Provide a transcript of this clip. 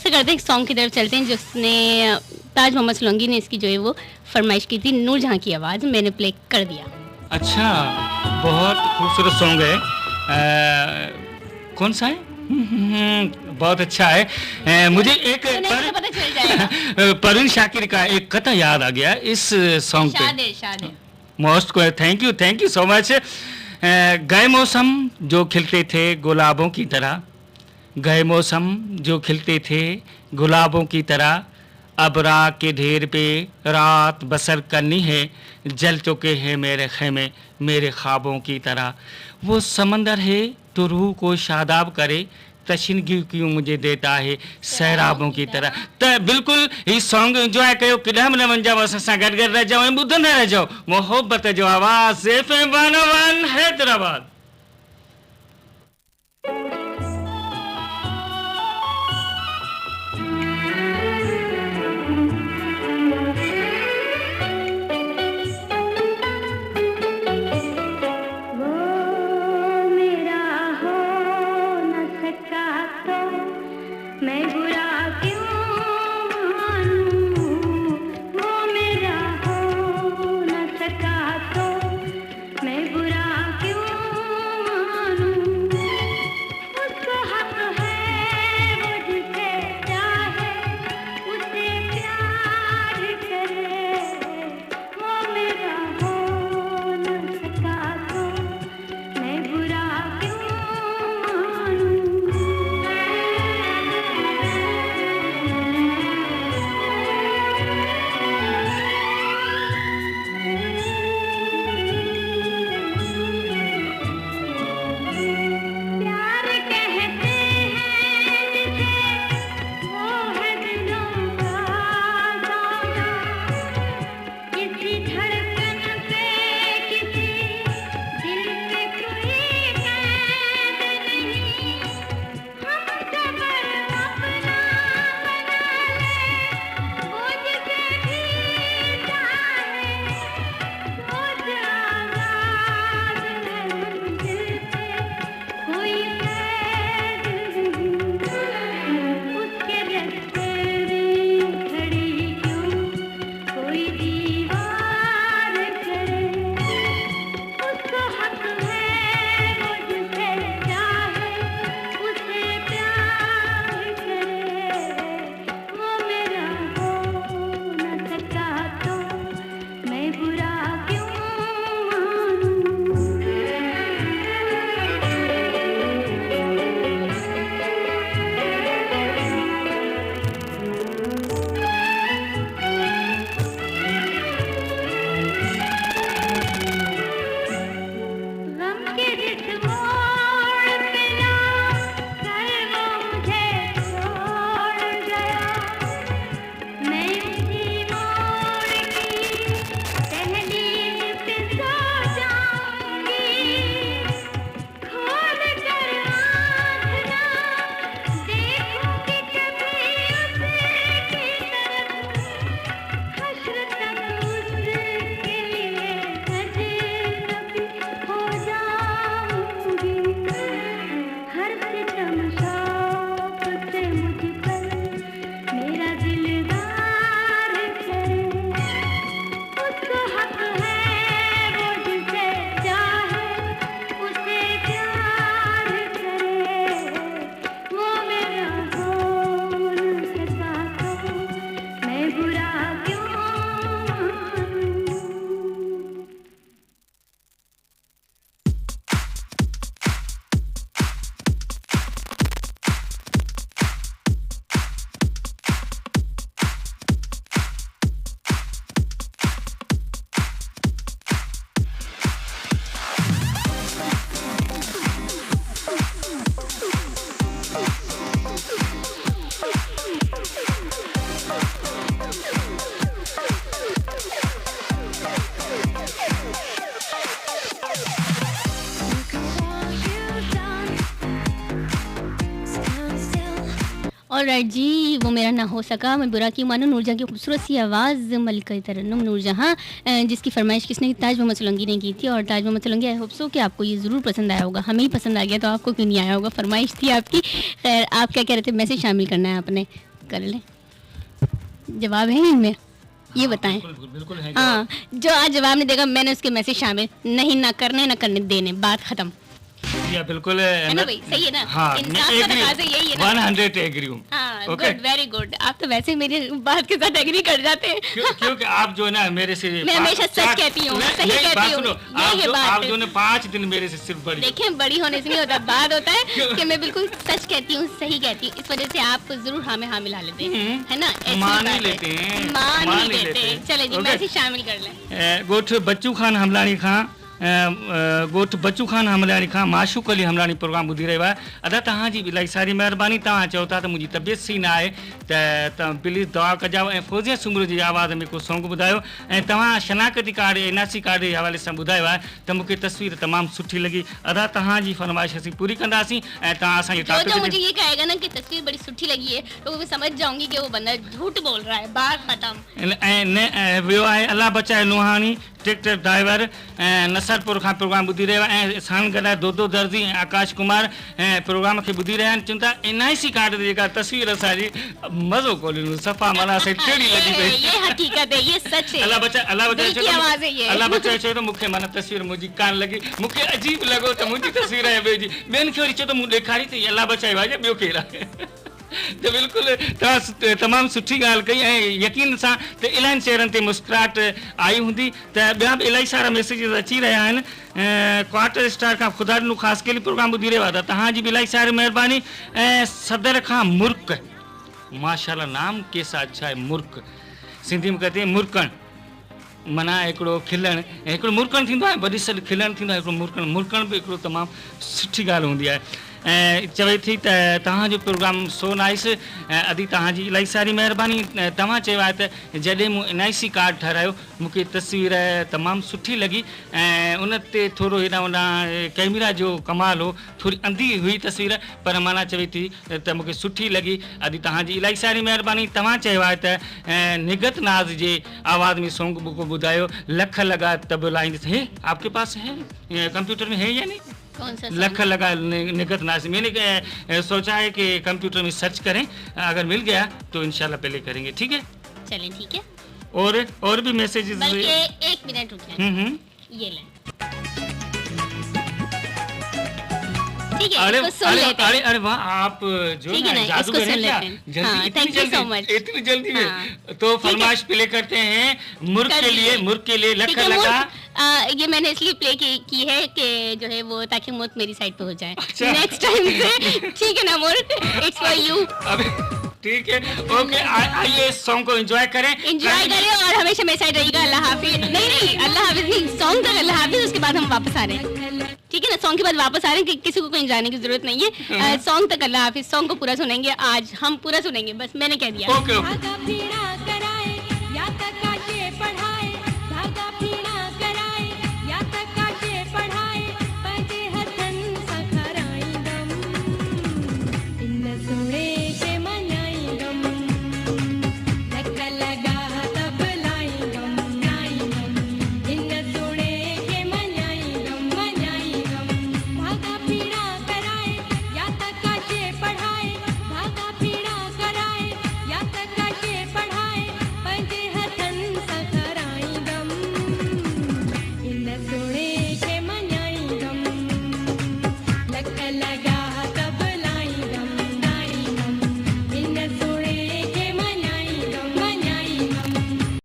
ऐसा करते हैं सॉन्ग की तरफ चलते हैं जिसने ताज मोहम्मद सोलंकी ने इसकी जो है वो फरमाइश की थी। नूर जहाँ की आवाज़ मैंने प्ले कर दिया। अच्छा, बहुत खूबसूरत सॉन्ग है। कौन सा है? बहुत अच्छा है। मुझे एक पता चल जाएगा। परवीन शाकिर का एक कथा याद आ गया इस सॉन्ग पे। शाद है। मोस्ट को थैंक यू सो मच। गए मौसम जो खिलते थे गुलाबों की तरह, गए मौसम जो खिलते थे गुलाबों की तरह, अब रात के ढेर पे रात बसर करनी है, जल चुके हैं मेरे खेमे मेरे ख्वाबों की तरह। वो समंदर है तो रूह को शादाब करे, तशनगी क्यों मुझे देता है सैराबों की तरह। तो बिल्कुल इस सॉन्ग एंजॉय कयो किडम न बन जाओ असां गॾ गॾ रह जाओ ऐं ॿुधंदा रहिजो मोहब्बत जो आवाज़ FM 101 हैदराबाद। ऑलराइट जी, वो मेरा ना हो सका मैं बुरा क्यों मानूं, नूरजहाँ की खूबसूरत सी आवाज़ मलिका तरन्नुम नूरजहाँ, जिसकी फरमाइश किसने ताज मोहम्मद सोलंकी ने की थी। और Taj Mohammad Solanki I hope so कि आपको ये ज़रूर पसंद आया होगा। हमें ही पसंद आ गया तो आपको क्यों नहीं आया होगा, फरमाइश थी आपकी। खैर आप क्या कह रहे थे, मैसेज शामिल करना है आपने। कर लें? जवाब है इनमें, ये बताएं। बिल्कुल बिल्कुल है हाँ, जो आज जवाब नहीं देगा मैंने उसके मैसेज शामिल नहीं, ना करने ना करने देने, बात खत्म। या बिल्कुल है ना भाई, सही है ना? हाँ, इंसाफ का तकाज़ा यही है ना? 100 एग्री हूँ। हाँ, ओके। Good, very good. आप तो वैसे मेरी बात के साथ एग्री कर जाते हैं। क्योंकि आप जो है ना मेरे से मैं हमेशा सच कहती हूँ, सही कहती हूँ। ये बात आप जो है 5 दिन मेरे से सिर्फ बड़ी। देखें, बड़ी होने से नहीं होता, बात होता है कि मैं बिल्कुल सच कहती हूँ, सही कहती हूँ। इस वजह से आप जरूर हाँ में हाँ मिला लेते हैं, है ना? ऐसी मान बात ही है। लेते हैं, मान ही लेते हैं। चले जी, ओके। मैसेज शामिल कर लें। गोठ बच्चू खान हमलानी खां गोठ बच्चू खान हमलानी खां माशूक अली हमलानी प्रोग्राम ॿुधी रहियो आहे। अदा तव्हांजी इलाही सारी महिरबानी। तव्हां चओ था त मुंहिंजी तबियत सही न आहे त तव्हां प्लीज़ दुआ कजाओ ऐं फौजिया सुमर जी आवाज़ में को सॉन्ग ॿुधायो। ऐं तव्हां शनाख़ती कार्ड एनआरसी कार्ड जे हवाले सां ॿुधायो आहे त मूंखे तस्वीर तमामु सुठी लॻी। अदा तव्हांजी फरमाइश असीं पूरी कंदासीं ऐं तव्हां असांजी जो मुझे ये कहेगा ना कि तस्वीर बड़ी सुठी लगी है तो मैं समझ जाऊंगी कि वो बंदा झूठ बोल रहा है, बात खत्म। ऐं वियो आहे अल्लाह बचाए लोहाणी ट्रैक्टर ड्राइवर ऐं नसरपुर खां प्रोग्राम ॿुधी रहियो आहे। ऐं साण गॾु दोदो दर्जी ऐं आकाश कुमार ऐं प्रोग्राम खे ॿुधी रहिया आहिनि। चवनि था एनआईसी कार्ड ते जेका तस्वीर असांजी मज़ो कोन ॾिनो, सफ़ा माना असां टेड़ी लॻी पई। ये हकीकत है, ये सच है। अल्लाह बचाए दिल की आवाज़ है ये। अल्लाह बचाए चयो त मूंखे माना तस्वीर मुंहिंजी कान लॻी, मूंखे अजीब लॻो त मुंहिंजी तस्वीर आहे ॿिए जी, ॿियनि खे वरी चयो त मूं ॾेखारी त अल्लाह बचाए भाई ॿियो केरु आहे। त बिल्कुलु तव्हां तमामु सुठी ॻाल्हि कई ऐं यकीन सां त इलाही चेहरनि ते मुस्कुराहट आई हूंदी। त ॿिया बि इलाही सारा मैसेजिस अची रहिया आहिनि। क्वार्टर स्टार खां ख़ुदा ॾिनो ख़ासि के लिए प्रोग्राम ॿुधी रहियो आहे त तव्हांजी बि इलाही सारी महिरबानी। ऐं सदर खां मुर्क, माशाल्लाह नाम केसा अच्छा आहे, मुर्क सिंधी में कहते हैं मुर्कण, माना हिकिड़ो खिलण, हिकिड़ो मुर्कण थींदो आहे, वरी सॾु खिलण थींदो आहे, हिकिड़ो मुर्कण, मुर्कण बि हिकिड़ो तमामु सुठी ॻाल्हि हूंदी आहे। ऐं चवे थी त तव्हांजो प्रोग्राम सो नाइस। अदी तव्हांजी इलाही सारी महिरबानी। तव्हां चयो आहे त जॾहिं मूं एनआईसी कार्ड ठारायो मूंखे तस्वीर तमामु सुठी लॻी ऐं उन ते थोरो हेॾां होॾां कैमरा जो कमाल हो, थोरी अंधी हुई तस्वीर, पर माना चवे थी त मूंखे सुठी लॻी। अदी तव्हांजी इलाही सारी महिरबानी। तव्हां चयो आहे त निगत नाज़ जे आवाज़ में सॉन्ग ॿुधायो, लख लगा तबला ईंदसि। हे आपके पास है कंप्यूटर में है या नहीं? कौन सा लख लगा निगत नाज़। मैंने सोचा है कि कंप्यूटर में सर्च करें, अगर मिल गया तो इंशाल्लाह पहले करेंगे, ठीक है? चलें, ठीक है। और भी मैसेजेस। बल्कि 1 मिनट रुकिए, ये लें, ठीक है? इसको सुन लेते हैं। अरे वाह, आप जो ठीक है ना, इसको जादूगर सुन हैं क्या? लेते हैं। जल्दी, हाँ, इतनी thank you so much। इतनी जल्दी में। हाँ। तो ठीक है। फरमाइश प्ले करते हैं मुर्क कर के लिए, दीजिए। मुर्क के लिए लख ठीक है, लगा। ये मैंने इसलिए प्ले की है कि जो है वो ताकि मुर्क मेरी साइड पे हो जाए अच्छा। नेक्स्ट टाइम से। ठीक है ना मुर्क, इट्स फॉर यू। अबे ठीक है, ओके, आइए इस सॉन्ग को एंजॉय करें। एंजॉय करें और हमेशा मेरे साइड रहिएगा। अल्लाह हाफिज। नहीं, अल्लाह हाफिज नहीं, सॉन्ग तक अल्लाह हाफिज, उसके बाद हम वापस आ रहे हैं, ठीक है ना? सॉन्ग के बाद वापस आ रहे हैं, किसी को कहीं जाने की जरूरत नहीं है। सॉन्ग तक अल्लाह हाफिज, सॉन्ग को पूरा सुनेंगे आज, हम पूरा सुनेंगे, बस मैंने कह दिया। Okay okay.